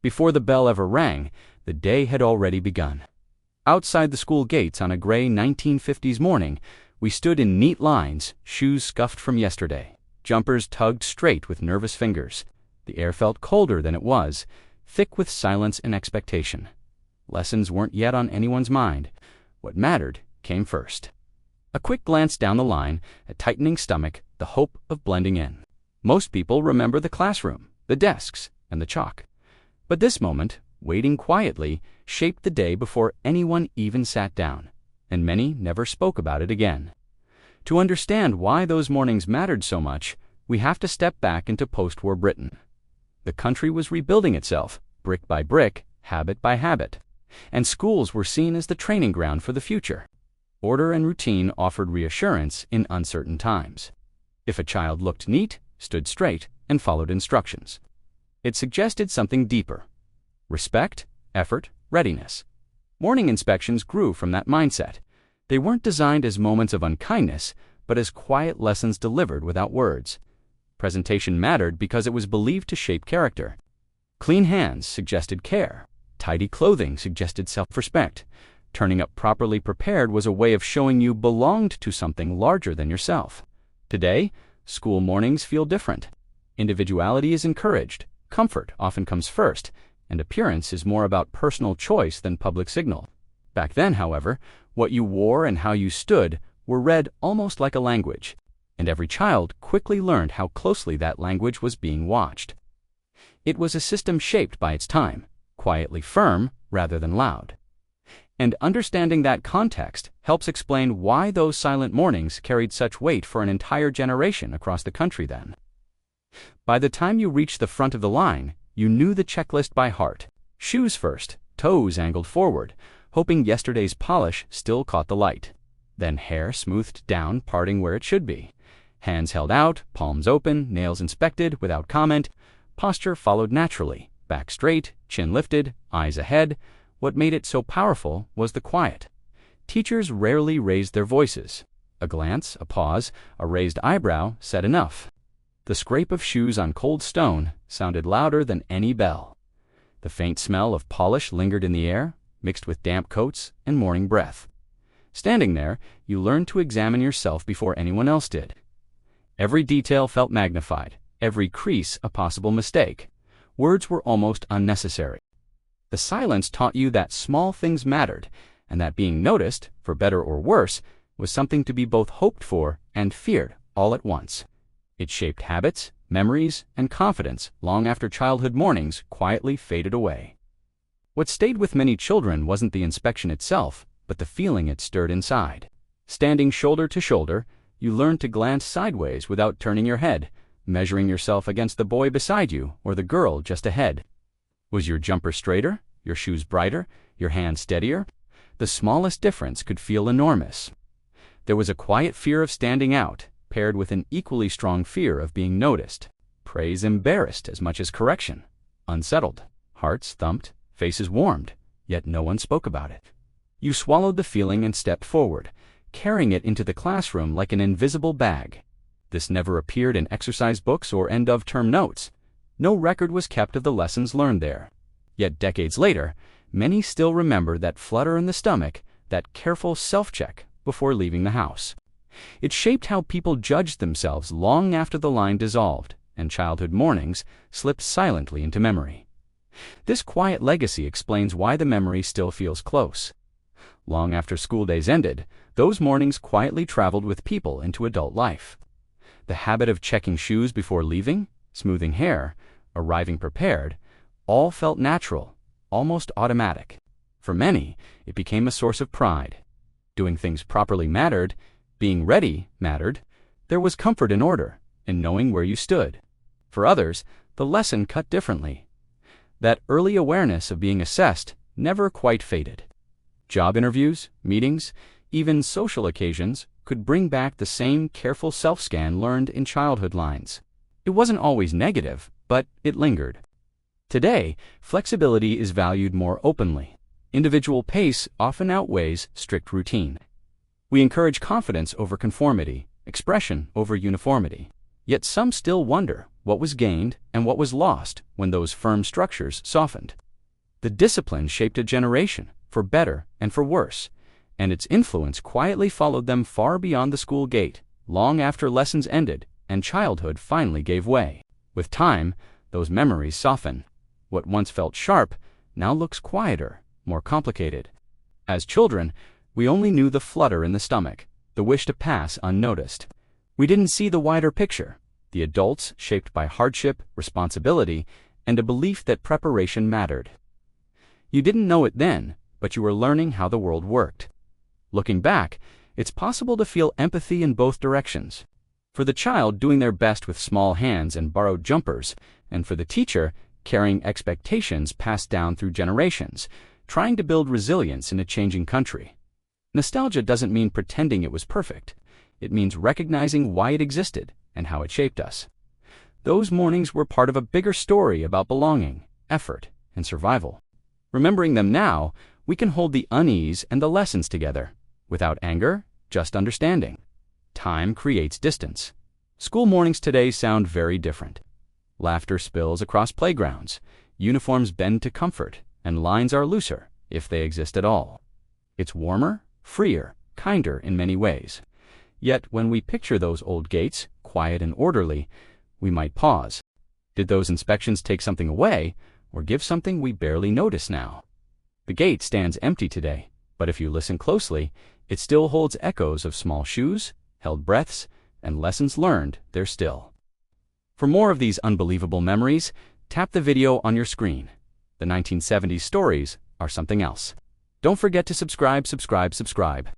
Before the bell ever rang, the day had already begun. Outside the school gates on a gray 1950s morning, we stood in neat lines, shoes scuffed from yesterday, jumpers tugged straight with nervous fingers. The air felt colder than it was, thick with silence and expectation. Lessons weren't yet on anyone's mind. What mattered came first. A quick glance down the line, a tightening stomach, the hope of blending in. Most people remember the classroom, the desks, and the chalk. But this moment, waiting quietly, shaped the day before anyone even sat down, and many never spoke about it again. To understand why those mornings mattered so much, we have to step back into post-war Britain. The country was rebuilding itself, brick by brick, habit by habit, and schools were seen as the training ground for the future. Order and routine offered reassurance in uncertain times. If a child looked neat, stood straight, and followed instructions, it suggested something deeper: respect, effort, readiness. Morning inspections grew from that mindset. They weren't designed as moments of unkindness, but as quiet lessons delivered without words. Presentation mattered because it was believed to shape character. Clean hands suggested care. Tidy clothing suggested self-respect. Turning up properly prepared was a way of showing you belonged to something larger than yourself. Today, school mornings feel different. Individuality is encouraged. Comfort often comes first, and appearance is more about personal choice than public signal. Back then, however, what you wore and how you stood were read almost like a language, and every child quickly learned how closely that language was being watched. It was a system shaped by its time, quietly firm rather than loud. And understanding that context helps explain why those silent mornings carried such weight for an entire generation across the country then. By the time you reached the front of the line, you knew the checklist by heart. Shoes first, toes angled forward, hoping yesterday's polish still caught the light. Then hair smoothed down, parting where it should be. Hands held out, palms open, nails inspected without comment. Posture followed naturally, back straight, chin lifted, eyes ahead. What made it so powerful was the quiet. Teachers rarely raised their voices. A glance, a pause, a raised eyebrow said enough. The scrape of shoes on cold stone sounded louder than any bell. The faint smell of polish lingered in the air, mixed with damp coats and morning breath. Standing there, you learned to examine yourself before anyone else did. Every detail felt magnified, every crease a possible mistake. Words were almost unnecessary. The silence taught you that small things mattered, and that being noticed, for better or worse, was something to be both hoped for and feared all at once. It shaped habits, memories, and confidence long after childhood mornings quietly faded away. What stayed with many children wasn't the inspection itself, but the feeling it stirred inside. Standing shoulder to shoulder, you learned to glance sideways without turning your head, measuring yourself against the boy beside you or the girl just ahead. Was your jumper straighter, your shoes brighter, your hand steadier? The smallest difference could feel enormous. There was a quiet fear of standing out, paired with an equally strong fear of being noticed. Praise embarrassed as much as correction. Unsettled. Hearts thumped, faces warmed, yet no one spoke about it. You swallowed the feeling and stepped forward, carrying it into the classroom like an invisible bag. This never appeared in exercise books or end-of-term notes. No record was kept of the lessons learned there. Yet decades later, many still remember that flutter in the stomach, that careful self-check before leaving the house. It shaped how people judged themselves long after the line dissolved, and childhood mornings slipped silently into memory. This quiet legacy explains why the memory still feels close. Long after school days ended, those mornings quietly traveled with people into adult life. The habit of checking shoes before leaving, smoothing hair, arriving prepared, all felt natural, almost automatic. For many, it became a source of pride. Doing things properly mattered, being ready mattered. There was comfort in order, in knowing where you stood. For others, the lesson cut differently. That early awareness of being assessed never quite faded. Job interviews, meetings, even social occasions could bring back the same careful self-scan learned in childhood lines. It wasn't always negative, but it lingered. Today, flexibility is valued more openly. Individual pace often outweighs strict routine. We encourage confidence over conformity, expression over uniformity. Yet some still wonder what was gained and what was lost when those firm structures softened. The discipline shaped a generation, for better and for worse, and its influence quietly followed them far beyond the school gate, long after lessons ended and childhood finally gave way. With time, those memories soften. What once felt sharp now looks quieter, more complicated. As children, we only knew the flutter in the stomach, the wish to pass unnoticed. We didn't see the wider picture, the adults shaped by hardship, responsibility, and a belief that preparation mattered. You didn't know it then, but you were learning how the world worked. Looking back, it's possible to feel empathy in both directions. For the child doing their best with small hands and borrowed jumpers, and for the teacher carrying expectations passed down through generations, trying to build resilience in a changing country. Nostalgia doesn't mean pretending it was perfect. It means recognizing why it existed and how it shaped us. Those mornings were part of a bigger story about belonging, effort, and survival. Remembering them now, we can hold the unease and the lessons together. Without anger, just understanding. Time creates distance. School mornings today sound very different. Laughter spills across playgrounds, uniforms bend to comfort, and lines are looser, if they exist at all. It's warmer, freer, kinder in many ways. Yet when we picture those old gates, quiet and orderly, we might pause. Did those inspections take something away, or give something we barely notice now? The gate stands empty today, but if you listen closely, it still holds echoes of small shoes, held breaths, and lessons learned there still. For more of these unbelievable memories, tap the video on your screen. The 1970s stories are something else. Don't forget to subscribe.